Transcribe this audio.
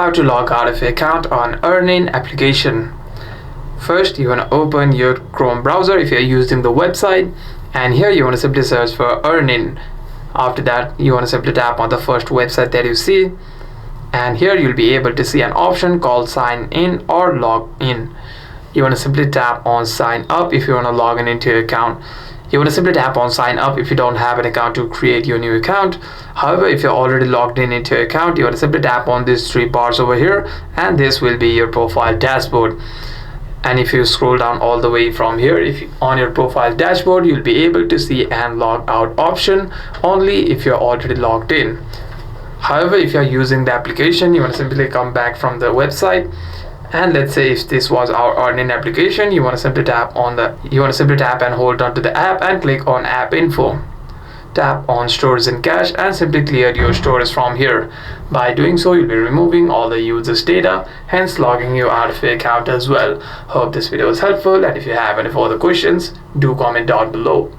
how to log out of your account on Earnin application. First, you want to open your Chrome browser if you're using the website, and here you want to simply search for Earnin. After that, you want to simply tap on the first website that you see, and here you'll be able to see an option called sign in or log in. You want to simply tap on sign up if you want to log in into your account. You want to simply tap on sign up if you don't have an account to create your new account. However, if you're already logged in into your account, you want to simply tap on these three bars over here, and this will be your profile dashboard. And if you scroll down all the way from here, on your profile dashboard, you'll be able to see an log out option only if you're already logged in. However, if you're using the application, you want to simply come back from the website, and let's say if this was our Earnin application, you want to simply tap and hold on to the app and click on app info. Tap on stores in cache and simply clear your stores from here. By doing so, you'll be removing all the users data, hence logging you out of your account as well. Hope this video was helpful, and if you have any further questions, do comment down below.